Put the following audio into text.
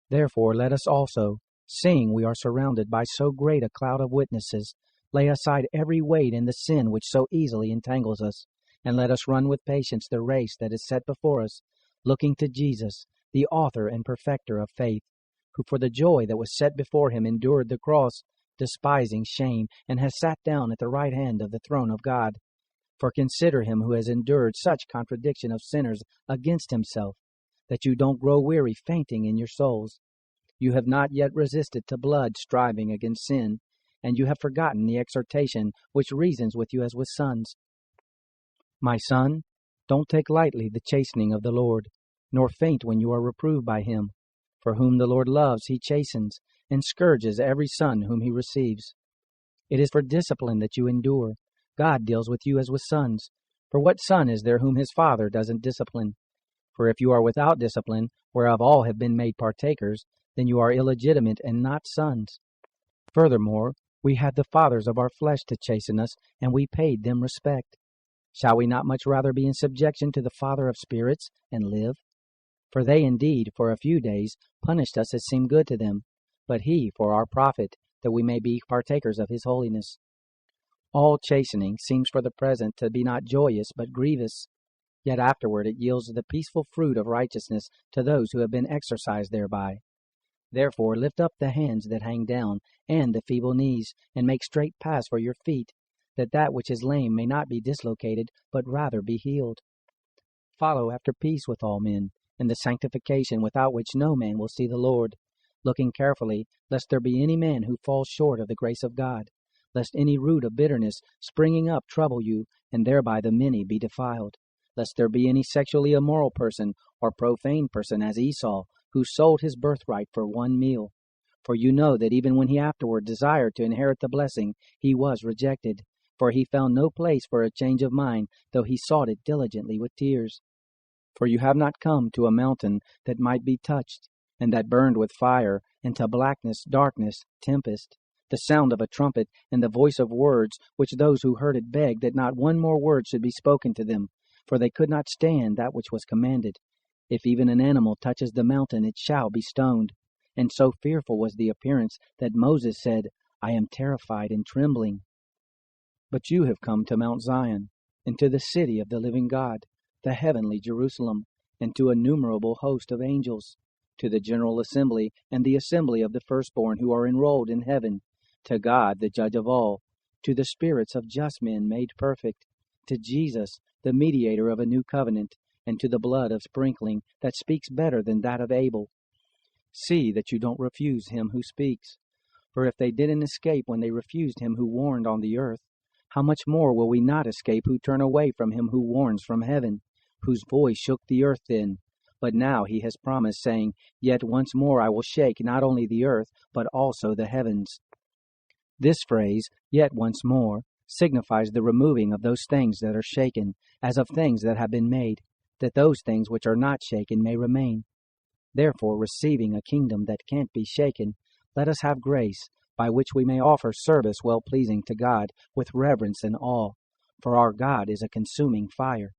Therefore let us also, seeing we are surrounded by so great a cloud of witnesses, lay aside every weight and the sin which so easily entangles us, and let us run with patience the race that is set before us, looking to Jesus, the author and perfecter of faith, who for the joy that was set before him endured the cross, despising shame, and has sat down at the right hand of the throne of God. For consider him who has endured such contradiction of sinners against himself, that you don't grow weary fainting in your souls. You have not yet resisted to blood, striving against sin, and you have forgotten the exhortation which reasons with you as with sons. My son, don't take lightly the chastening of the Lord, nor faint when you are reproved by him. For whom the Lord loves he chastens, and scourges every son whom he receives. It is for discipline that you endure. God deals with you as with sons. For what son is there whom his father doesn't discipline? For if you are without discipline, whereof all have been made partakers, then you are illegitimate and not sons. Furthermore, we had the fathers of our flesh to chasten us, and we paid them respect. Shall we not much rather be in subjection to the Father of spirits, and live? For they indeed, for a few days, punished us as seemed good to them, but he for our profit, that we may be partakers of his holiness. All chastening seems for the present to be not joyous, but grievous. Yet afterward it yields the peaceful fruit of righteousness to those who have been exercised thereby. Therefore lift up the hands that hang down, and the feeble knees, and make straight paths for your feet, that which is lame may not be dislocated, but rather be healed. Follow after peace with all men, and the sanctification without which no man will see the Lord, looking carefully, lest there be any man who falls short of the grace of God, lest any root of bitterness springing up trouble you, and thereby the many be defiled, lest there be any sexually immoral person, or profane person as Esau, who sold his birthright for one meal. For you know that even when he afterward desired to inherit the blessing, he was rejected, for he found no place for a change of mind, though he sought it diligently with tears. For you have not come to a mountain that might be touched, and that burned with fire, and to blackness, darkness, tempest, the sound of a trumpet, and the voice of words, which those who heard it begged that not one more word should be spoken to them, for they could not stand that which was commanded. If even an animal touches the mountain, it shall be stoned. And so fearful was the appearance that Moses said, I am terrified and trembling. But you have come to Mount Zion, and to the city of the living God, the heavenly Jerusalem, and to a numerable host of angels, to the general assembly and the assembly of the firstborn who are enrolled in heaven, to God the judge of all, to the spirits of just men made perfect, to Jesus, the mediator of a new covenant, and to the blood of sprinkling that speaks better than that of Abel. See that you don't refuse him who speaks. For if they didn't escape when they refused him who warned on the earth, how much more will we not escape who turn away from him who warns from heaven, whose voice shook the earth then? But now he has promised, saying, Yet once more I will shake not only the earth, but also the heavens. This phrase, yet once more, signifies the removing of those things that are shaken, as of things that have been made, that those things which are not shaken may remain. Therefore, receiving a kingdom that can't be shaken, let us have grace, by which we may offer service well-pleasing to God, with reverence and awe. For our God is a consuming fire.